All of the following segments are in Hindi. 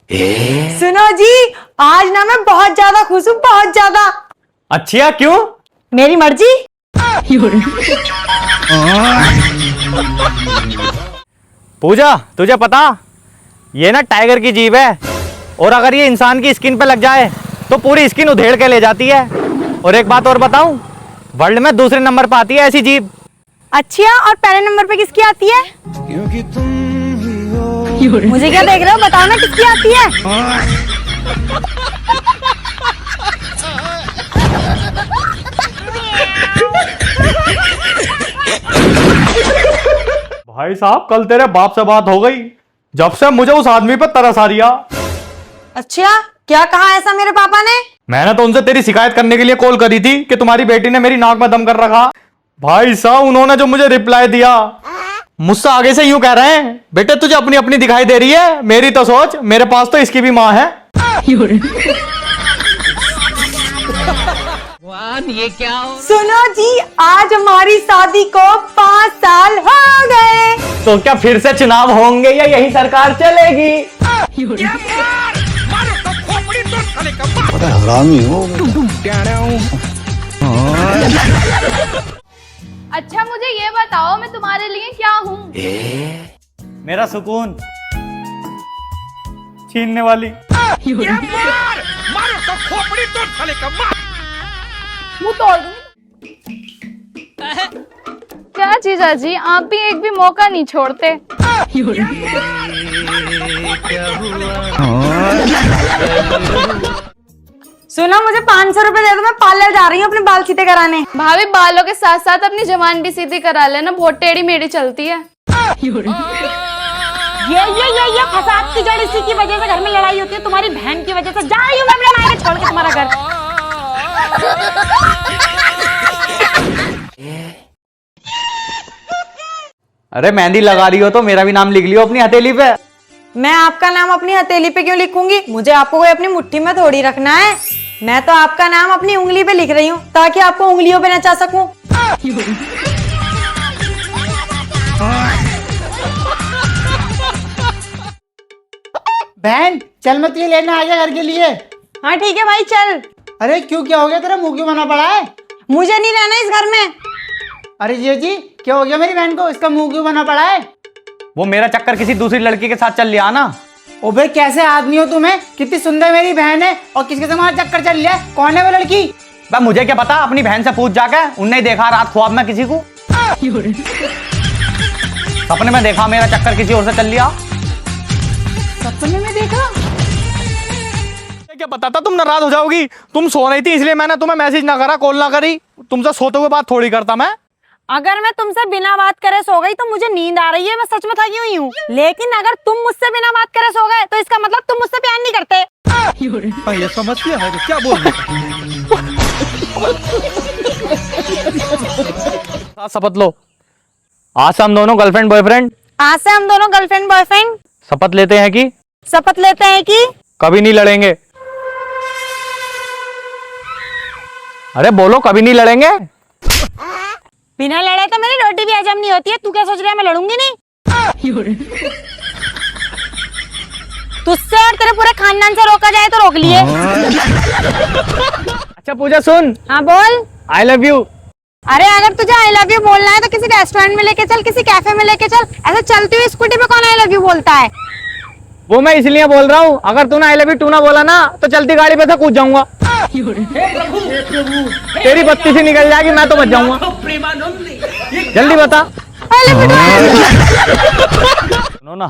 सुनो जी, आज ना मैं बहुत ज्यादा खुश हूँ, बहुत ज्यादा। अच्छा क्यों? मेरी मर्जी। पूजा तुझे पता ये ना टाइगर की जीभ है, और अगर ये इंसान की स्किन पे लग जाए तो पूरी स्किन उधेड़ के ले जाती है। और एक बात और बताऊं, वर्ल्ड में दूसरे नंबर पर आती है ऐसी जीभ। अच्छा, और पहले नंबर पे किसकी आती है? क्योंकि तुम ही हो। मुझे क्या देख रहे हो, बताओ ना किसकी आती है? भाई साहब, कल तेरे बाप से बात हो गई, जब से मुझे उस आदमी पर तरस आ रिया। अच्छा, क्या कहा ऐसा मेरे पापा ने? मैंने तो उनसे तेरी शिकायत करने के लिए कॉल करी थी कि तुम्हारी बेटी ने मेरी नाक में दम कर रखा। भाई साहब, उन्होंने जो मुझे रिप्लाई दिया, मुझसे आगे से यूं कह रहे हैं, बेटे तुझे अपनी अपनी दिखाई दे रही है, मेरी तो सोच, मेरे पास तो इसकी भी माँ है। ये क्या हो? सुनो जी, आज हमारी शादी को 5 साल हो गए। तो क्या फिर से चुनाव होंगे या यही सरकार चलेगी? बड़ा हरामी हो। अच्छा मुझे ये बताओ, मैं तुम्हारे लिए क्या हूँ? मेरा सुकून छीनने वाली। मुंह तोड़ दूंगी। क्या जीजा जी, आप भी एक भी मौका नहीं छोड़ते। सुनो, मुझे 500 रुपए दे दो, मैं पार्लर जा रही हूँ अपने बाल सीधे कराने। भाभी, बालों के साथ साथ अपनी जबान भी सीधी करा लेना, बहुत टेढ़ी मेढ़ी चलती है। ये फसाद की जड़ इसी की वजह से घर में लड़ाई होती है, तुम्हारी बहन की वजह से। जा रही हूँ मैं अपने मायके छोड़ के तुम्हारा घर। अरे मेहंदी लगा रही हो तो मेरा भी नाम लिख लियो अपनी हथेली पे। मैं आपका नाम अपनी हथेली पे क्यों लिखूंगी? मुझे आपको कोई अपनी मुट्ठी में थोड़ी रखना है। मैं तो आपका नाम अपनी उंगली पे लिख रही हूँ, ताकि आपको उंगलियों पे नचा सकूं। बहन चल, मैं तुझे लेने आ गया घर के लिए। हाँ ठीक है भाई, चल। अरे क्यों, क्या हो गया? तेरा मुंह क्यों बना पड़ा है? मुझे नहीं रहना इस घर में। अरे जियो जी, क्या हो गया मेरी बहन को? इसका मुंह क्यों बना पड़ा है? वो मेरा चक्कर किसी दूसरी लड़की के साथ चल लिया ना। ओबे कैसे आदमी हो तुम्हें? कितनी सुंदर मेरी बहन है और किसके तुम्हारा चक्कर चल लिया? कौन है वो लड़की? बस मुझे क्या पता, अपनी बहन से पूछ जाकर, उनने ही देखा रात ख्वाब में किसी को। सपने में देखा मेरा चक्कर किसी और से चल लिया। सपने में देखा? क्या पता था तुम नाराज हो जाओगी। तुम सो रही थी इसलिए मैंने तुम्हें मैसेज ना करा, कॉल ना करी। तुमसे सोते हुए बात थोड़ी करता मैं। अगर मैं तुमसे बिना बात करे सो गई तो मुझे नींद आ रही है, मैं सच में थकी हुई हूँ। लेकिन अगर तुम मुझसे बिना बात करे सो गए तो इसका मतलब तुम मुझसे प्यार नहीं करते। ये समझती है क्या बोल शपथ लो, आज से हम दोनों गर्लफ्रेंड बॉयफ्रेंड। आज से हम दोनों गर्लफ्रेंड बॉयफ्रेंड शपथ लेते हैं कि कभी नहीं लड़ेंगे। अरे बोलो, कभी नहीं लड़ेंगे। बिना लड़े तो मेरी रोटी भी हजम नहीं होती है। तू क्या सोच रहा है मैं लड़ूंगी नहीं? तुझसे और तेरे पूरे खानदान से रोका जाए तो रोक लिए। अच्छा पूजा सुन। हाँ बोल। I love you. अरे अगर तुझे आई लव यू बोलना है तो किसी रेस्टोरेंट में लेके चल, किसी कैफे में लेके चल। ऐसे चलती हुई स्कूटी पे कौन आई लव यू बोलता है? वो मैं इसलिए बोल रहा हूँ, अगर तूने आई लव यू टू ना बोला ना तो चलती गाड़ी पे से कूद जाऊंगा। तेरी बत्ती से निकल जाएगी, मैं तो बच जाऊंगा। जल्दी बता। सुनो ना,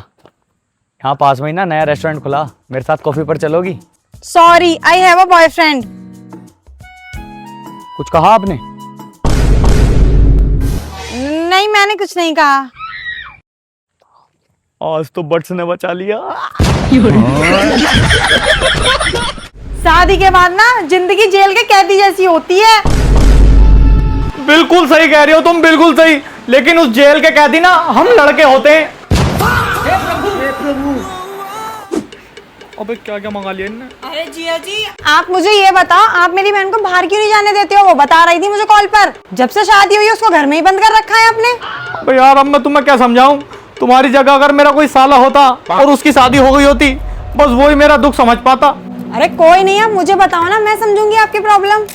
यहाँ पास में ही ना नया रेस्टोरेंट खुला, मेरे साथ कॉफी पर चलोगी? Sorry, I have a boyfriend. कुछ कहा आपने? नहीं, मैंने कुछ नहीं कहा। आज तो बट्स ने बचा लिया। शादी के बाद ना जिंदगी जेल के कैदी जैसी होती है। बिल्कुल सही कह रही हो तुम, बिल्कुल सही। लेकिन उस जेल के कैदी ना हम लड़के होते हैं। अबे क्या क्या मंगा लिया इनने? अरे जिया जी, आप मुझे ये बताओ, आप मेरी बहन को बाहर क्यों नहीं जाने देते हो? वो बता रही थी मुझे कॉल पर, जब से शादी हुई है उसको घर में ही बंद कर रखा है आपने। अबे यार, अब मैं तुम्हें क्या समझाऊं? तुम्हारी जगह अगर मेरा कोई साला होता और उसकी शादी हो गई होती बस वही मेरा दुख समझ पाता। अरे कोई नहीं, अब मुझे बताओ ना, मैं समझूंगी आपकी प्रॉब्लम।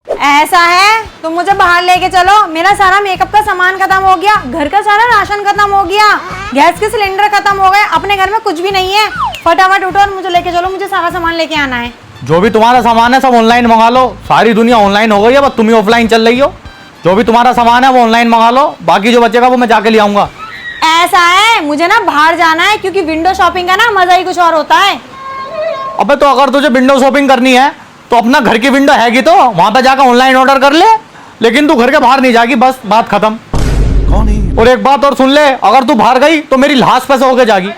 ऐसा है, तुम मुझे बाहर लेके चलो। मेरा सारा मेकअप का सामान खत्म हो गया, घर का सारा राशन खत्म हो गया, गैस के सिलेंडर खत्म हो गए, अपने घर में कुछ भी नहीं है। फटाफट उठो और मुझे लेके चलो, मुझे सारा सामान लेके आना है। जो भी तुम्हारा सामान है सब ऑनलाइन मंगा लो। सारी दुनिया ऑनलाइन हो गई है, बस तुम ही ऑफलाइन चल रही हो। जो भी तुम्हारा सामान है वो ऑनलाइन मंगा लो, बाकी जो बचेगा वो मैं जाके ले आऊंगा। ऐसा है, मुझे ना बाहर जाना है, क्योंकि विंडो शॉपिंग का ना मजा ही कुछ और होता है। अबे तो अगर तुझे विंडो शॉपिंग करनी है तो अपना घर की विंडो हैगी तो वहां पे जाकर ऑनलाइन ऑर्डर कर ले, लेकिन तू घर के बाहर नहीं जाएगी, बस बात खत्म। कौन है? और एक बात और सुन ले, अगर तू बाहर गई तो मेरी लाश पे से होके जाएगी।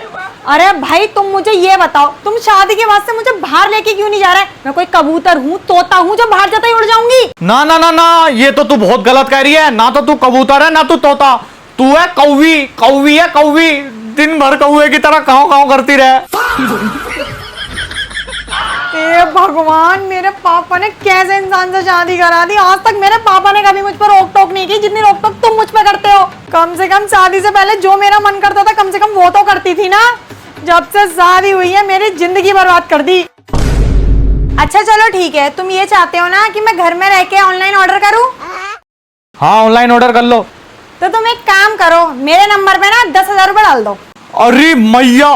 अरे भाई तुम मुझे ये बताओ, तुम शादी के बाद से मुझे बाहर लेके क्यों नहीं जा रहा है? मैं कोई कबूतर हूँ, तोता हूँ जो बाहर जाता ही उड़ जाऊंगी? ना ना ना ना, ये तो तू बहुत गलत कह रही है। ना तो तू कबूतर है ना तू तोता, तू है कौवी। कौवी है कौवी, दिन भर कौवे की तरह काव काव करती रहे। ए भगवान, मेरे पापा ने कैसे इंसान से शादी करा दी? आज तक मेरे पापा ने कभी मुझ पर रोक टोक नहीं की जितनी रोक टोक तुम मुझ पर करते हो। कम से कम शादी से पहले जो मेरा मन करता था कम से कम वो तो करती थी ना। जब से शादी हुई है मेरी जिंदगी बर्बाद कर दी। अच्छा चलो ठीक है, तुम ये चाहते हो ना कि मैं घर में रह के ऑनलाइन ऑर्डर करूं? हाँ ऑनलाइन ऑर्डर कर लो। तो तुम एक काम करो, मेरे नंबर पे ना 10,000 रुपए डाल दो। अरे मैया,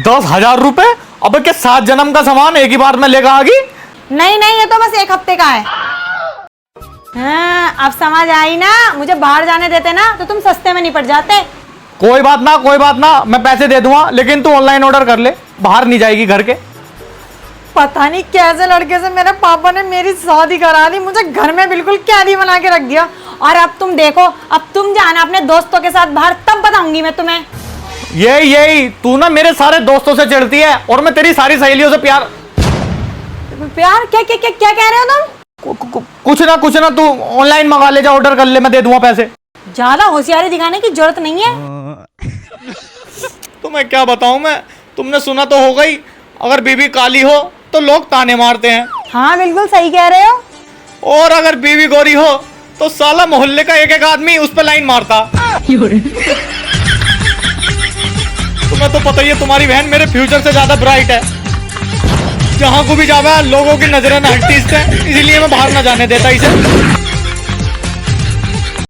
10,000 रुपए? अबे क्या 7 जन्म का सामान एक ही बार में लेकर आ गई? नहीं नहीं, ये तो बस एक हफ्ते का है। हाँ, अब समझ आई ना, मुझे बाहर जाने देते ना तो तुम सस्ते में निपट जाते। कोई बात ना कोई बात ना, मैं पैसे दे दूंगा, लेकिन तू ऑनलाइन ऑर्डर कर ले, बाहर नहीं जाएगी घर के। पता नहीं कैसे लड़के से मेरे पापा ने मेरी शादी करा दी, मुझे घर में बिल्कुल कैदी बना के रख दिया। और अब तुम देखो, अब तुम जाना अपने दोस्तों के साथ बाहर, तब बताऊंगी मैं तुम्हें। यही तू ना मेरे सारे दोस्तों से चिढ़ती है और मैं तेरी सारी सहेलियों से प्यार प्यार क्या क्या क्या क्या कह रहे हो तुम? कुछ ना, तू ऑनलाइन मंगा ले, जा ऑर्डर कर ले, मैं दे दूंगा पैसे। ज्यादा होशियारी दिखाने की जरूरत नहीं है। तो मैं क्या बताऊं, मैं तुमने सुना तो होगा ही, अगर बीवी काली हो तो लोग ताने मारते हैं, हाँ बिल्कुल सही कह रहे हो। और अगर बीवी गोरी हो तो साला मोहल्ले का एक एक आदमी उस पर लाइन मारता। तुम्हें तो पता ही है तुम्हारी बहन मेरे फ्यूचर से ज्यादा ब्राइट है। जहां को भी जावा लोगों की नजरें ना हटती इससे, इसलिए मैं बाहर ना जाने देता इसे।